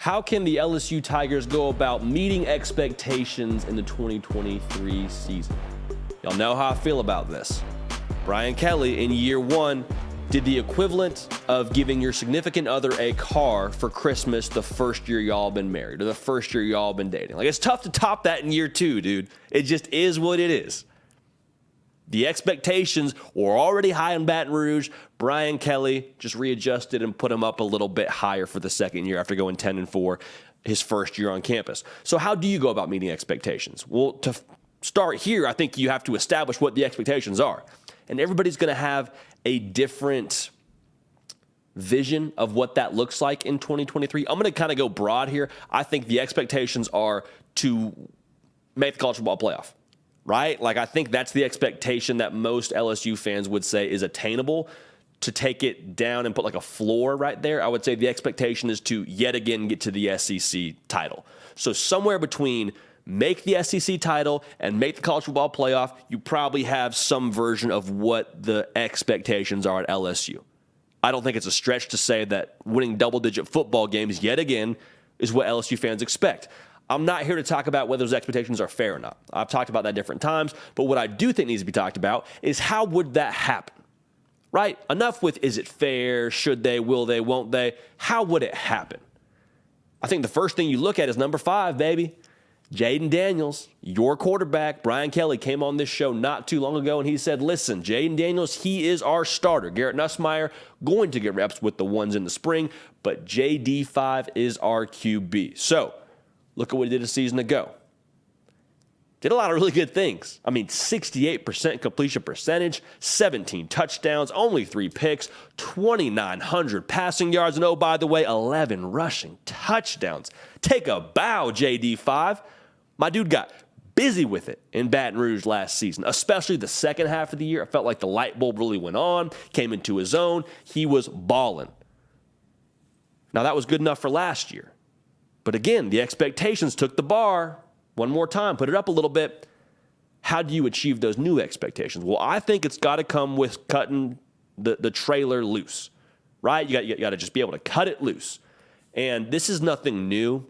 How can the LSU Tigers go about meeting expectations in the 2023 season? Y'all know how I feel about this. Brian Kelly in year one did the equivalent of giving your significant other a car for Christmas the first year y'all been married or the first year y'all been dating. Like, it's tough to top that in year two, dude. It just is what it is. The expectations were already high in Baton Rouge. Brian Kelly just readjusted and put him up a little bit higher for the second year after going 10-4 his first year on campus. So how do you go about meeting expectations? Well, to start here, I think you have to establish what the expectations are. And everybody's going to have a different vision of what that looks like in 2023. I'm going to kind of go broad here. I think the expectations are to make the college football playoff. Right? Like, I think that's the expectation that most LSU fans would say is attainable. To take it down and put like a floor right there, I would say the expectation is to yet again get to the SEC title. So somewhere between make the SEC title and make the college football playoff, you probably have some version of what the expectations are at LSU. I don't think it's a stretch to say that winning double-digit football games yet again is what LSU fans expect. I'm not here to talk about whether those expectations are fair or not. I've talked about that different times, but what I do think needs to be talked about is how would that happen, right? Enough with is it fair, should they, will they, won't they? How would it happen? I think the first thing you look at is number 5, baby. Jayden Daniels, your quarterback. Brian Kelly came on this show not too long ago, and he said, listen, Jayden Daniels, he is our starter. Garrett Nussmeier going to get reps with the ones in the spring, but JD5 is our QB. So, look at what he did a season ago. Did a lot of really good things. I mean, 68% completion percentage, 17 touchdowns, only 3 picks, 2,900 passing yards, and oh, by the way, 11 rushing touchdowns. Take a bow, JD5. My dude got busy with it in Baton Rouge last season, especially the second half of the year. I felt like the light bulb really went on, came into his own. He was balling. Now, that was good enough for last year. But again, the expectations took the bar one more time, put it up a little bit. How do you achieve those new expectations? Well, I think it's got to come with cutting the trailer loose, right? You got to just be able to cut it loose. And this is nothing new,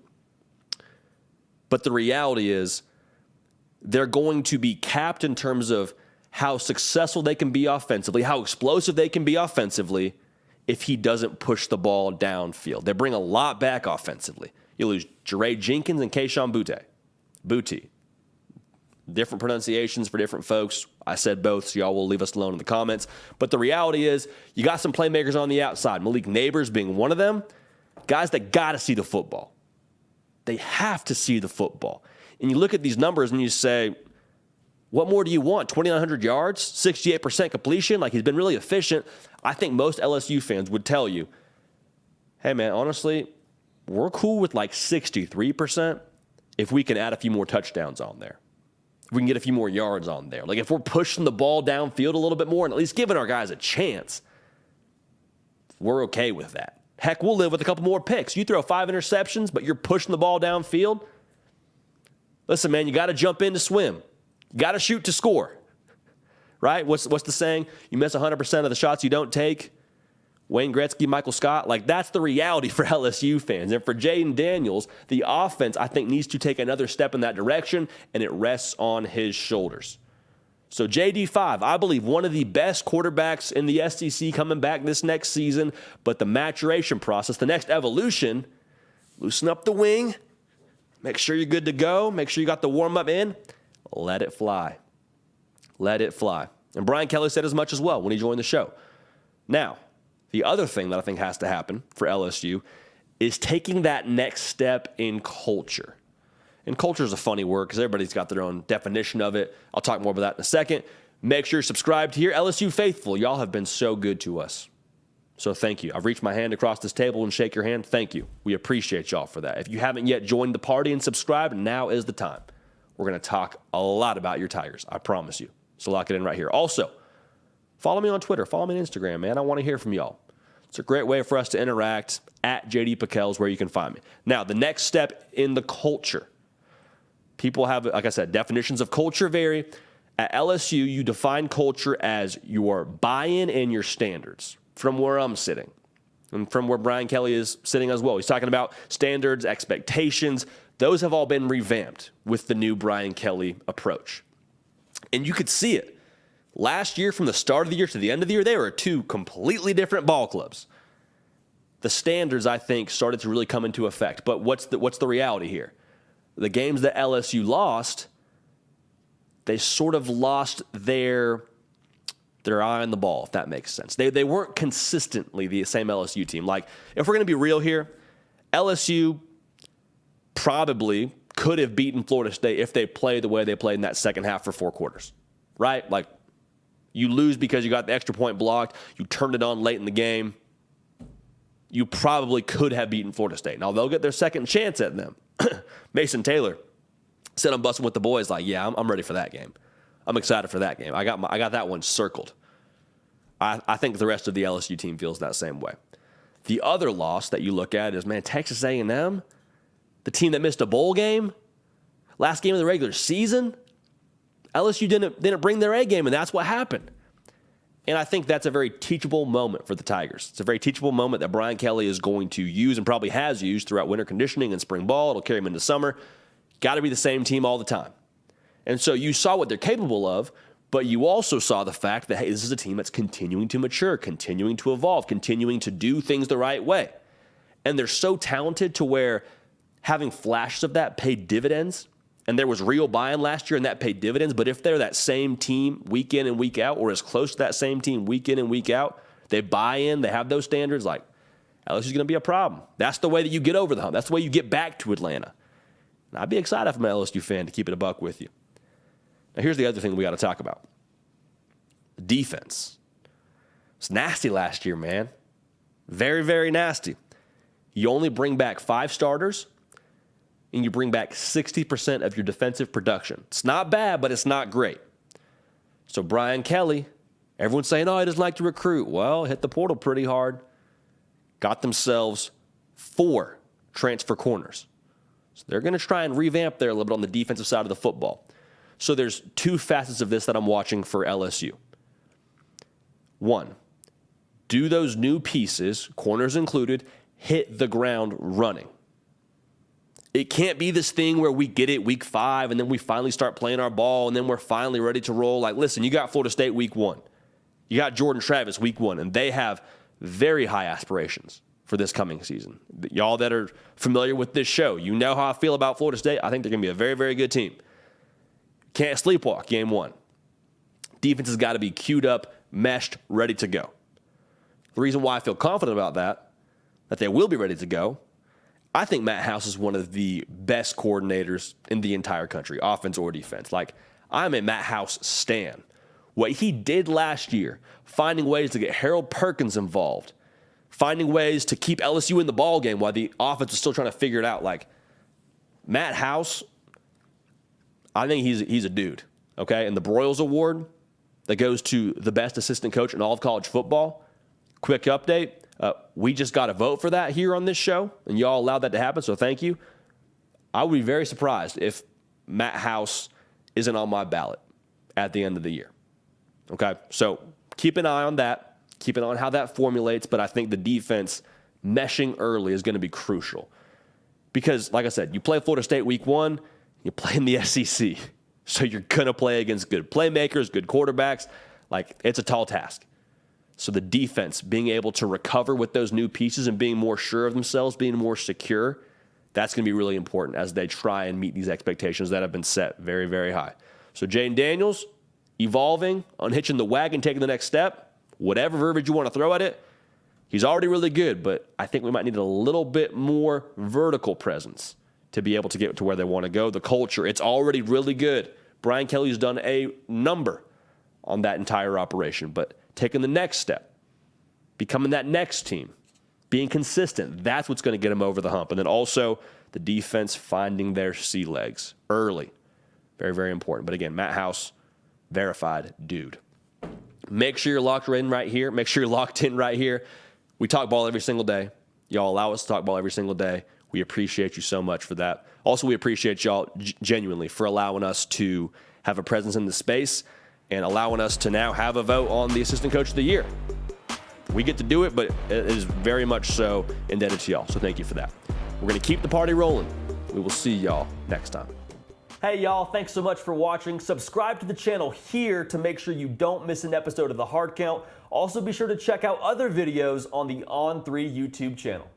but the reality is they're going to be capped in terms of how successful they can be offensively, how explosive they can be offensively if he doesn't push the ball downfield. They bring a lot back offensively. You lose Jeray Jenkins and Kayshon Boutte. Different pronunciations for different folks. I said both, so y'all will leave us alone in the comments. But the reality is you got some playmakers on the outside, Malik Neighbors being one of them, guys that got to see the football. They have to see the football. And you look at these numbers and you say, what more do you want? 2,900 yards, 68% completion? Like, he's been really efficient. I think most LSU fans would tell you, hey, man, honestly, we're cool with like 63% if we can add a few more touchdowns on there. If we can get a few more yards on there. Like, if we're pushing the ball downfield a little bit more and at least giving our guys a chance, we're okay with that. Heck, we'll live with a couple more picks. You throw 5 interceptions, but you're pushing the ball downfield. Listen, man, you got to jump in to swim. You got to shoot to score. Right? What's the saying? You miss 100% of the shots you don't take. Wayne Gretzky, Michael Scott, like, that's the reality for LSU fans. And for Jayden Daniels, the offense, I think, needs to take another step in that direction, and it rests on his shoulders. So JD5, I believe one of the best quarterbacks in the SEC coming back this next season, but the maturation process, the next evolution, loosen up the wing, make sure you're good to go, make sure you got the warm-up in, let it fly. Let it fly. And Brian Kelly said as much as well when he joined the show. Now, the other thing that I think has to happen for LSU is taking that next step in culture. And culture is a funny word because everybody's got their own definition of it. I'll talk more about that in a second. Make sure you're subscribed here. LSU faithful, y'all have been so good to us. So thank you. I've reached my hand across this table and shake your hand. Thank you. We appreciate y'all for that. If you haven't yet joined the party and subscribed, now is the time. We're going to talk a lot about your Tigers. I promise you. So lock it in right here. Also, follow me on Twitter. Follow me on Instagram, man. I want to hear from y'all. It's a great way for us to interact. At JD Pickell is where you can find me. Now, the next step in the culture. People have, like I said, definitions of culture vary. At LSU, you define culture as your buy-in and your standards from where I'm sitting. and from where Brian Kelly is sitting as well. He's talking about standards, expectations. Those have all been revamped with the new Brian Kelly approach. And you could see it. Last year, from the start of the year to the end of the year, they were two completely different ball clubs. The standards, I think, started to really come into effect. But what's the reality here? The games that LSU lost, they sort of lost their eye on the ball, if that makes sense. They weren't consistently the same LSU team. Like, if we're going to be real here, LSU probably could have beaten Florida State if they played the way they played in that second half for 4 quarters, right? Like, you lose because you got the extra point blocked, you turned it on late in the game. You probably could have beaten Florida State. Now, they'll get their second chance at them. Mason Taylor said, I'm busting with the boys. Like, yeah, I'm ready for that game. I'm excited for that game. I got that one circled. I think the rest of the LSU team feels that same way. The other loss that you look at is, man, Texas A&M, the team that missed a bowl game, last game of the regular season. LSU didn't bring their A game, and that's what happened. And I think that's a very teachable moment for the Tigers. It's a very teachable moment that Brian Kelly is going to use and probably has used throughout winter conditioning and spring ball. It'll carry him into summer. Got to be the same team all the time. And so you saw what they're capable of, but you also saw the fact that, hey, this is a team that's continuing to mature, continuing to evolve, continuing to do things the right way. And they're so talented to where having flashes of that paid dividends. And there was real buy-in last year, and that paid dividends. But if they're that same team week in and week out, or as close to that same team week in and week out, they buy in, they have those standards, like, LSU's going to be a problem. That's the way that you get over the hump. That's the way you get back to Atlanta. And I'd be excited if I'm an LSU fan to keep it a buck with you. Now, here's the other thing we got to talk about. The defense. It's nasty last year, man. Very, very nasty. You only bring back 5 starters, and you bring back 60% of your defensive production. It's not bad, but it's not great. So Brian Kelly, everyone's saying, oh, he doesn't like to recruit. Well, hit the portal pretty hard. Got themselves 4 transfer corners. So they're going to try and revamp there a little bit on the defensive side of the football. So there's 2 facets of this that I'm watching for LSU. 1, do those new pieces, corners included, hit the ground running? It can't be this thing where we get it week 5 and then we finally start playing our ball and then we're finally ready to roll. Like, listen, you got Florida State week 1. You got Jordan Travis week 1, and they have very high aspirations for this coming season. Y'all that are familiar with this show, you know how I feel about Florida State. I think they're going to be a very, very good team. Can't sleepwalk game 1. Defense has got to be queued up, meshed, ready to go. The reason why I feel confident about that they will be ready to go, I think Matt House is one of the best coordinators in the entire country, offense or defense. Like, I'm a Matt House stan. What he did last year, finding ways to get Harold Perkins involved, finding ways to keep LSU in the ball game while the offense was still trying to figure it out. Like, Matt House, I think he's a dude, okay? And the Broyles Award that goes to the best assistant coach in all of college football, quick update, we just got a vote for that here on this show, and y'all allowed that to happen, so thank you. I would be very surprised if Matt House isn't on my ballot at the end of the year. Okay, so keep an eye on that. Keep an eye on how that formulates, but I think the defense meshing early is going to be crucial. Because, like I said, you play Florida State week 1, you play in the SEC. So you're going to play against good playmakers, good quarterbacks. Like, it's a tall task. So the defense being able to recover with those new pieces and being more sure of themselves, being more secure, that's going to be really important as they try and meet these expectations that have been set very, very high. So Jayden Daniels, evolving, unhitching the wagon, taking the next step, whatever verbiage you want to throw at it, he's already really good, but I think we might need a little bit more vertical presence to be able to get to where they want to go. The culture, it's already really good. Brian Kelly's done a number on that entire operation, but taking the next step, becoming that next team, being consistent, that's what's going to get them over the hump. And then also the defense finding their sea legs early. Very, very important. But again, Matt House, verified dude. Make sure you're locked in right here. Make sure you're locked in right here. We talk ball every single day. Y'all allow us to talk ball every single day. We appreciate you so much for that. Also, we appreciate y'all genuinely for allowing us to have a presence in the space and allowing us to now have a vote on the Assistant Coach of the Year. We get to do it, but it is very much so indebted to y'all. So thank you for that. We're going to keep the party rolling. We will see y'all next time. Hey y'all, thanks so much for watching. Subscribe to the channel here to make sure you don't miss an episode of The Hard Count. Also be sure to check out other videos on the On3 YouTube channel.